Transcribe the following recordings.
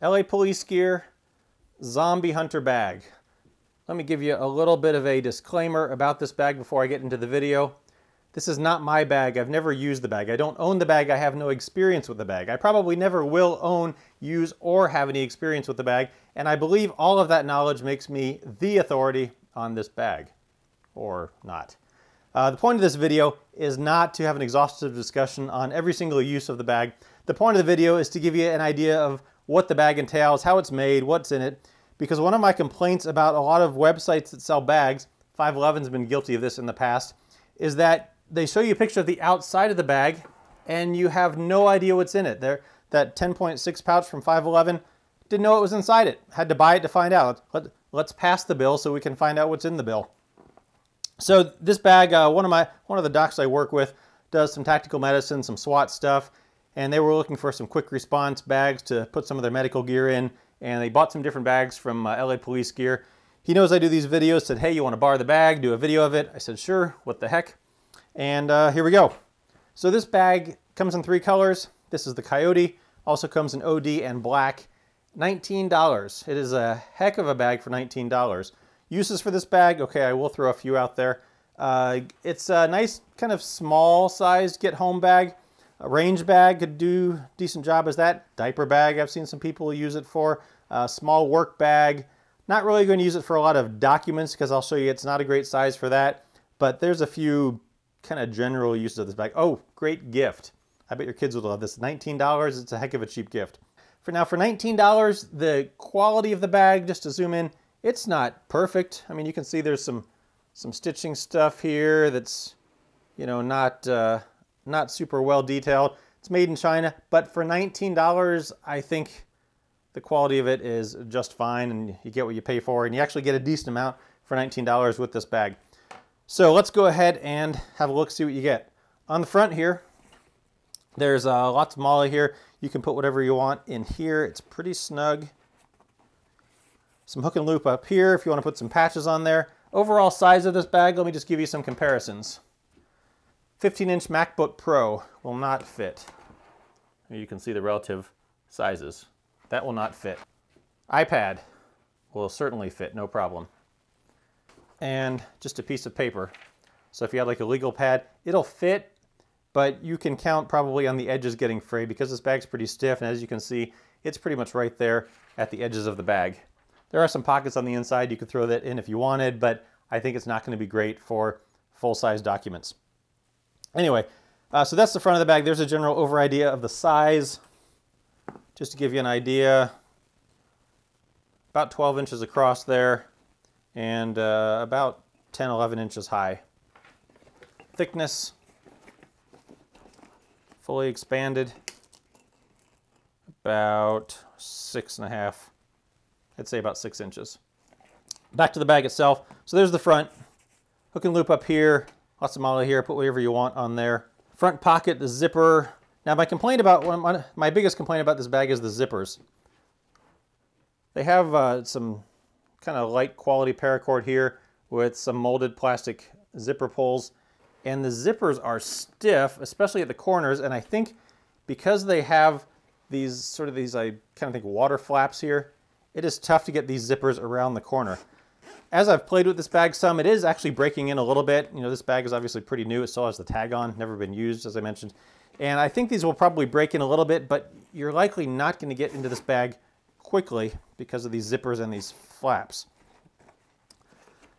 LA Police Gear Zombie Hunter Bag. Let me give you a little bit of a disclaimer about this bag before I get into the video. This is not my bag. I've never used the bag. I don't own the bag. I have no experience with the bag. I probably never will own, use, or have any experience with the bag. And I believe all of that knowledge makes me the authority on this bag. Or not. The point of this video is not to have an exhaustive discussion on every single use of the bag. The point of the video is to give you an idea of what the bag entails, how it's made, what's in it. Because one of my complaints about a lot of websites that sell bags, 511's been guilty of this in the past, is that they show you a picture of the outside of the bag and you have no idea what's in it. That 10.6 pouch from 511, didn't know what was inside it. Had to buy it to find out. Let's pass the bill so we can find out what's in the bill. So this bag, one of the docs I work with does some tactical medicine, some SWAT stuff, and they were looking for some quick response bags to put some of their medical gear in, and they bought some different bags from LA Police Gear. He knows I do these videos, said, hey, you want to borrow the bag, do a video of it? I said, sure, what the heck? And here we go. So this bag comes in 3 colors. This is the Coyote, also comes in OD and black. $19. It is a heck of a bag for $19. Uses for this bag, okay, I will throw a few out there. It's a nice kind of small sized get home bag. A range bag could do a decent job as that. Diaper bag, I've seen some people use it for. Small work bag. Not really going to use it for a lot of documents because I'll show you it's not a great size for that. But there's a few kind of general uses of this bag. Oh, great gift. I bet your kids would love this. $19, it's a heck of a cheap gift. For $19, the quality of the bag, just to zoom in, it's not perfect. I mean, you can see there's some stitching stuff here that's, you know, not super well detailed. It's made in China, but for $19, I think the quality of it is just fine, and you get what you pay for, and you actually get a decent amount for $19 with this bag. So let's go ahead and have a look, see what you get. On the front here, there's lots of MOLLE here. You can put whatever you want in here. It's pretty snug. Some hook and loop up here if you want to put some patches on there. Overall size of this bag, let me just give you some comparisons. 15-inch MacBook Pro will not fit. You can see the relative sizes. That will not fit. iPad will certainly fit, no problem. And just a piece of paper. So if you had like a legal pad, it'll fit, but you can count probably on the edges getting frayed because this bag's pretty stiff, and as you can see, it's pretty much right there at the edges of the bag. There are some pockets on the inside. You could throw that in if you wanted, but I think it's not going to be great for full-size documents. Anyway, so that's the front of the bag. There's a general over idea of the size. Just to give you an idea, about 12 inches across there and about 10, 11 inches high. Thickness, fully expanded, about 6.5. I'd say about 6 inches. Back to the bag itself. So there's the front. Hook and loop up here. Lots of MOLLE here. Put whatever you want on there. Front pocket, the zipper. Now my biggest complaint about this bag is the zippers. They have some kind of light quality paracord here with some molded plastic zipper pulls. And the zippers are stiff, especially at the corners. And I think because they have these I kind of think water flaps here, it is tough to get these zippers around the corner. As I've played with this bag some, it is actually breaking in a little bit. You know, this bag is obviously pretty new. It still has the tag on, never been used, as I mentioned. And I think these will probably break in a little bit, but you're likely not going to get into this bag quickly because of these zippers and these flaps.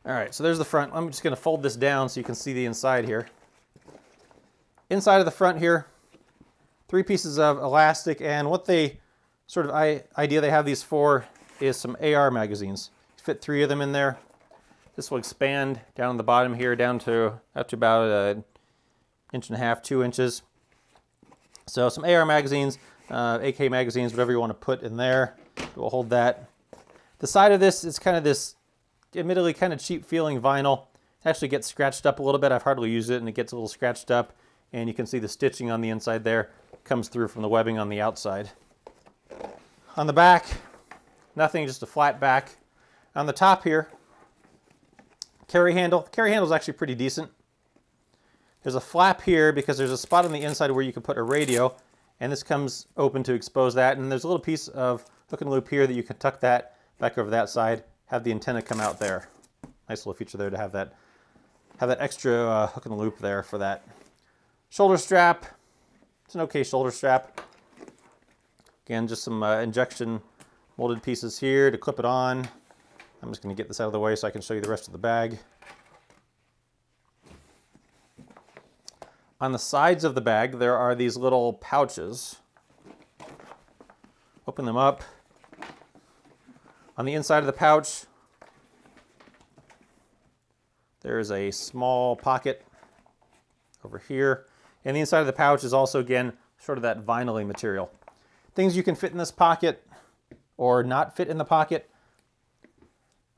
All right, so there's the front. I'm just going to fold this down so you can see the inside here. Inside of the front here, 3 pieces of elastic, and what they idea they have these for is some AR magazines. Fit 3 of them in there. This will expand down on the bottom here down to up to about 1.5 inches, 2 inches. So some AR magazines, AK magazines, whatever you want to put in there. We'll hold that. The side of this is kind of this, admittedly kind of cheap feeling vinyl. It actually gets scratched up a little bit. I've hardly used it and it gets a little scratched up. And you can see the stitching on the inside there comes through from the webbing on the outside. On the back, nothing, just a flat back. On the top here, carry handle. The carry handle is actually pretty decent. There's a flap here because there's a spot on the inside where you can put a radio, and this comes open to expose that. And there's a little piece of hook and loop here that you can tuck that back over that side, have the antenna come out there. Nice little feature there to have that extra hook and loop there for that. Shoulder strap. It's an okay shoulder strap. Again, just some injection molded pieces here to clip it on. I'm just going to get this out of the way so I can show you the rest of the bag. On the sides of the bag, there are these little pouches. Open them up. On the inside of the pouch, there's a small pocket over here. And the inside of the pouch is also, again, sort of that vinyl-y material. Things you can fit in this pocket or not fit in the pocket.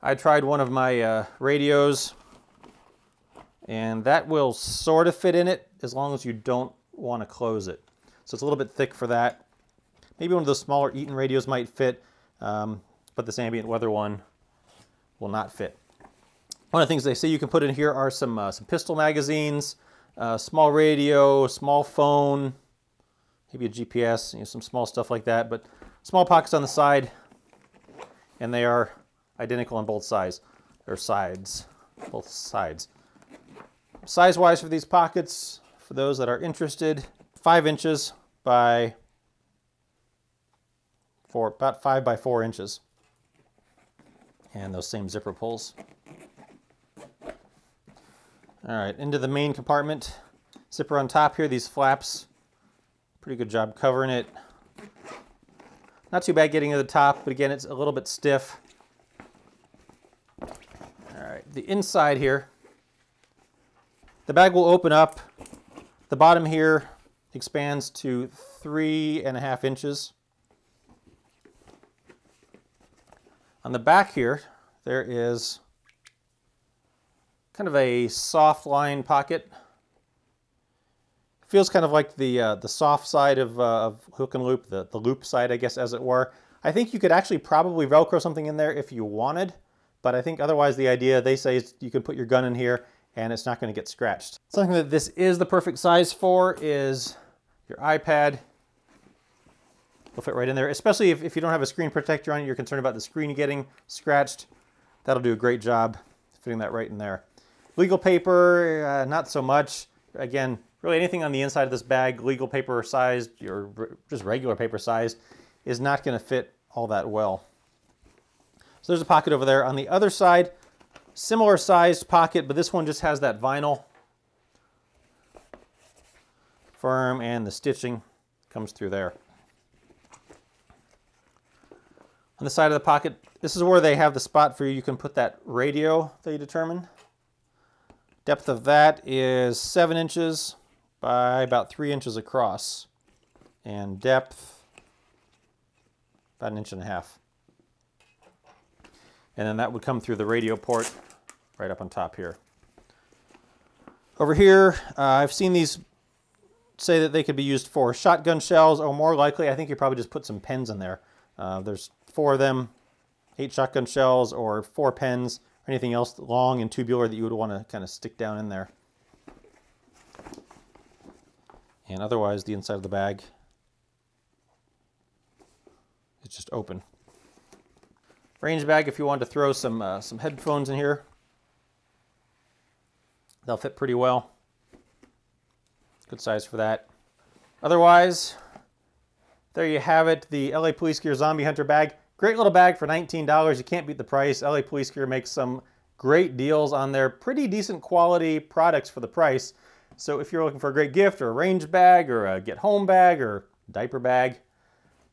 I tried one of my radios, and that will sort of fit in it as long as you don't want to close it. So it's a little bit thick for that. Maybe one of those smaller Eaton radios might fit, but this ambient weather one will not fit. One of the things they say you can put in here are some pistol magazines, small radio, small phone, maybe a GPS, some small stuff like that, but small pockets on the side, and they are identical on both sides, or sides, both sides. Size-wise for these pockets, for those that are interested, 5 inches by about 5 by 4 inches. And those same zipper pulls. All right, into the main compartment. Zipper on top here, these flaps, pretty good job covering it. Not too bad getting to the top, but again, it's a little bit stiff. All right, the inside here, the bag will open up. The bottom here expands to 3.5 inches. On the back here, there is kind of a soft line pocket. Feels kind of like the soft side of hook and loop, the loop side, I guess, as it were. I think you could actually probably Velcro something in there if you wanted, but I think otherwise the idea, they say, is you can put your gun in here and it's not going to get scratched. Something that this is the perfect size for is your iPad. Will fit right in there, especially if you don't have a screen protector on it, you're concerned about the screen getting scratched. That'll do a great job fitting that right in there. Legal paper, not so much. Again, really anything on the inside of this bag, legal paper sized or just regular paper sized, is not going to fit all that well. So there's a pocket over there. On the other side, similar sized pocket, but this one just has that vinyl. Firm, and the stitching comes through there. On the side of the pocket, this is where they have the spot for you. You can put that radio that you determine. Depth of that is 7 inches by about 3 inches across. And depth, about 1.5 inches. And then that would come through the radio port right up on top here. Over here, I've seen these say that they could be used for shotgun shells, or more likely, I think you probably just put some pens in there. There's 4 of them, 8 shotgun shells, or 4 pens, or anything else long and tubular that you would want to kind of stick down in there. And otherwise, the inside of the bag is just open. Range bag, if you want to throw some headphones in here, they'll fit pretty well. Good size for that. Otherwise, there you have it, the LA Police Gear Zombie Hunter bag. Great little bag for $19. You can't beat the price. LA Police Gear makes some great deals on their pretty decent quality products for the price. So if you're looking for a great gift or a range bag or a get home bag or diaper bag,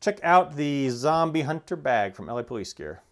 check out the Zombie Hunter bag from LA Police Gear.